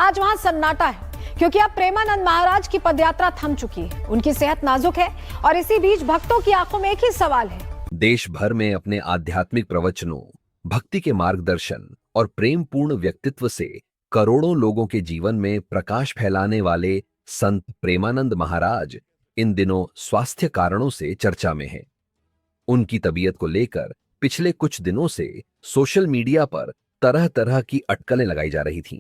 आज वहां सन्नाटा है क्योंकि अब प्रेमानंद महाराज की पदयात्रा थम चुकी है। उनकी सेहत नाजुक है और इसी बीच भक्तों की आंखों में एक ही सवाल है। देश भर में अपने आध्यात्मिक प्रवचनों, भक्ति के मार्गदर्शन और प्रेम पूर्ण व्यक्तित्व से करोड़ों लोगों के जीवन में प्रकाश फैलाने वाले संत प्रेमानंद महाराज इन दिनों स्वास्थ्य कारणों से चर्चा में हैं। उनकी तबीयत को लेकर पिछले कुछ दिनों से सोशल मीडिया पर तरह तरह की अटकलें लगाई जा रही थीं।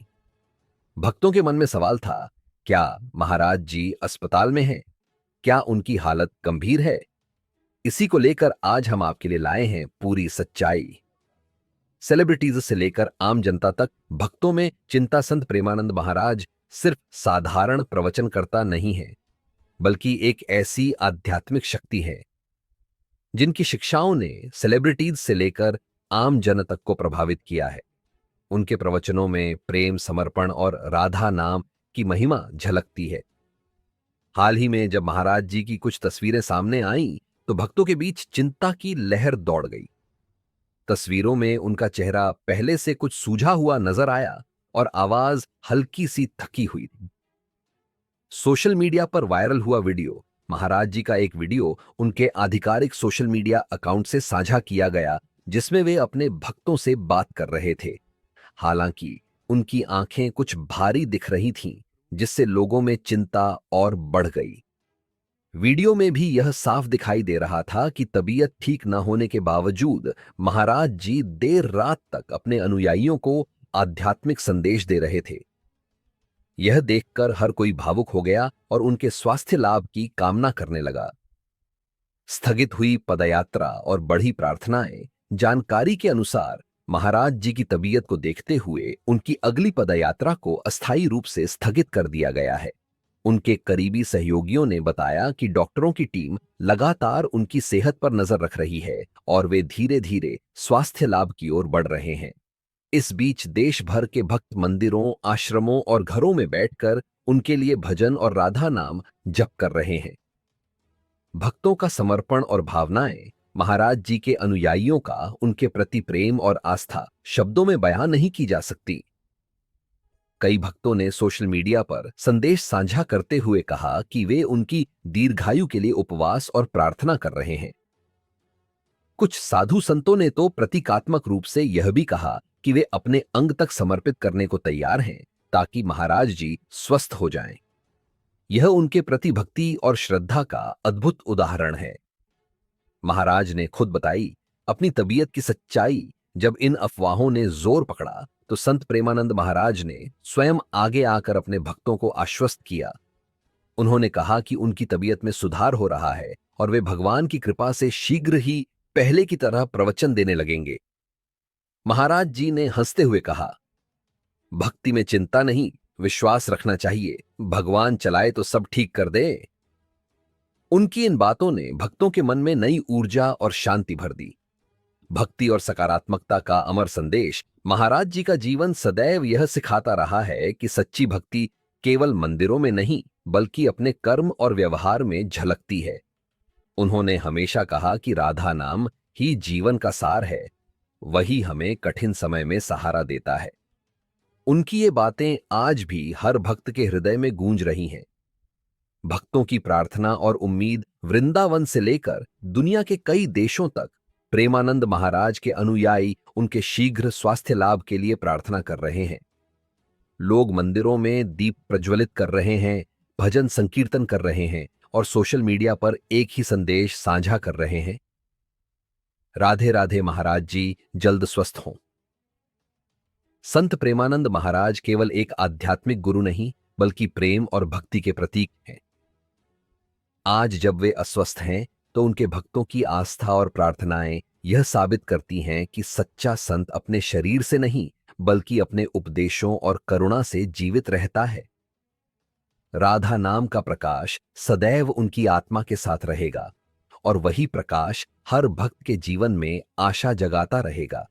भक्तों के मन में सवाल था, क्या महाराज जी अस्पताल में हैं? क्या उनकी हालत गंभीर है? इसी को लेकर आज हम आपके लिए लाए हैं पूरी सच्चाई। सेलिब्रिटीज से लेकर आम जनता तक भक्तों में चिंता संत प्रेमानंद महाराज सिर्फ साधारण प्रवचनकर्ता नहीं है, बल्कि एक ऐसी आध्यात्मिक शक्ति है जिनकी शिक्षाओं ने सेलिब्रिटीज से लेकर आम जन तक को प्रभावित किया है। उनके प्रवचनों में प्रेम, समर्पण और राधा नाम की महिमा झलकती है। हाल ही में जब महाराज जी की कुछ तस्वीरें सामने आईं, तो भक्तों के बीच चिंता की लहर दौड़ गई। तस्वीरों में उनका चेहरा पहले से कुछ सूझा हुआ नजर आया और आवाज हल्की सी थकी हुई थी। सोशल मीडिया पर वायरल हुआ वीडियो, महाराज जी का एक वीडियो उनके आधिकारिक सोशल मीडिया अकाउंट से साझा किया गया, जिसमें वे अपने भक्तों से बात कर रहे थे। हालांकि उनकी आंखें कुछ भारी दिख रही थीं, जिससे लोगों में चिंता और बढ़ गई। वीडियो में भी यह साफ दिखाई दे रहा था कि तबीयत ठीक न होने के बावजूद महाराज जी देर रात तक अपने अनुयायियों को आध्यात्मिक संदेश दे रहे थे। यह देखकर हर कोई भावुक हो गया और उनके स्वास्थ्य लाभ की कामना करने लगा। स्थगित हुई पदयात्रा और बढ़ी प्रार्थनाएं, जानकारी के अनुसार महाराज जी की तबीयत को देखते हुए उनकी अगली पदयात्रा को अस्थायी रूप से स्थगित कर दिया गया है। उनके करीबी सहयोगियों ने बताया कि डॉक्टरों की टीम लगातार उनकी सेहत पर नजर रख रही है और वे धीरे धीरे स्वास्थ्य लाभ की ओर बढ़ रहे हैं। इस बीच देश भर के भक्त मंदिरों, आश्रमों और घरों में बैठकर उनके लिए भजन और राधा नाम जप कर रहे हैं। भक्तों का समर्पण और भावनाएं, महाराज जी के अनुयायियों का उनके प्रति प्रेम और आस्था शब्दों में बयां नहीं की जा सकती। कई भक्तों ने सोशल मीडिया पर संदेश साझा करते हुए कहा कि वे उनकी दीर्घायु के लिए उपवास और प्रार्थना कर रहे हैं। कुछ साधु संतों ने तो प्रतीकात्मक रूप से यह भी कहा कि वे अपने अंग तक समर्पित करने को तैयार हैं, ताकि महाराज जी स्वस्थ हो जाएं। यह उनके प्रति भक्ति और श्रद्धा का अद्भुत उदाहरण है। महाराज ने खुद बताई अपनी तबीयत की सच्चाई। जब इन अफवाहों ने जोर पकड़ा तो संत प्रेमानंद महाराज ने स्वयं आगे आकर अपने भक्तों को आश्वस्त किया। उन्होंने कहा कि उनकी तबीयत में सुधार हो रहा है और वे भगवान की कृपा से शीघ्र ही पहले की तरह प्रवचन देने लगेंगे। महाराज जी ने हंसते हुए कहा, भक्ति में चिंता नहीं, विश्वास रखना चाहिए। भगवान चलाए तो सब ठीक कर दे। उनकी इन बातों ने भक्तों के मन में नई ऊर्जा और शांति भर दी। भक्ति और सकारात्मकता का अमर संदेश। महाराज जी का जीवन सदैव यह सिखाता रहा है कि सच्ची भक्ति केवल मंदिरों में नहीं, बल्कि अपने कर्म और व्यवहार में झलकती है। उन्होंने हमेशा कहा कि राधा नाम ही जीवन का सार है, वही हमें कठिन समय में सहारा देता है। उनकी ये बातें आज भी हर भक्त के हृदय में गूंज रही हैं। भक्तों की प्रार्थना और उम्मीद वृंदावन से लेकर दुनिया के कई देशों तक प्रेमानंद महाराज के अनुयायी उनके शीघ्र स्वास्थ्य लाभ के लिए प्रार्थना कर रहे हैं। लोग मंदिरों में दीप प्रज्वलित कर रहे हैं, भजन संकीर्तन कर रहे हैं और सोशल मीडिया पर एक ही संदेश साझा कर रहे हैं, राधे राधे, महाराज जी जल्द स्वस्थ हों। संत प्रेमानंद महाराज केवल एक आध्यात्मिक गुरु नहीं, बल्कि प्रेम और भक्ति के प्रतीक हैं। आज जब वे अस्वस्थ हैं, तो उनके भक्तों की आस्था और प्रार्थनाएं यह साबित करती हैं कि सच्चा संत अपने शरीर से नहीं, बल्कि अपने उपदेशों और करुणा से जीवित रहता है। राधा नाम का प्रकाश सदैव उनकी आत्मा के साथ रहेगा और वही प्रकाश हर भक्त के जीवन में आशा जगाता रहेगा।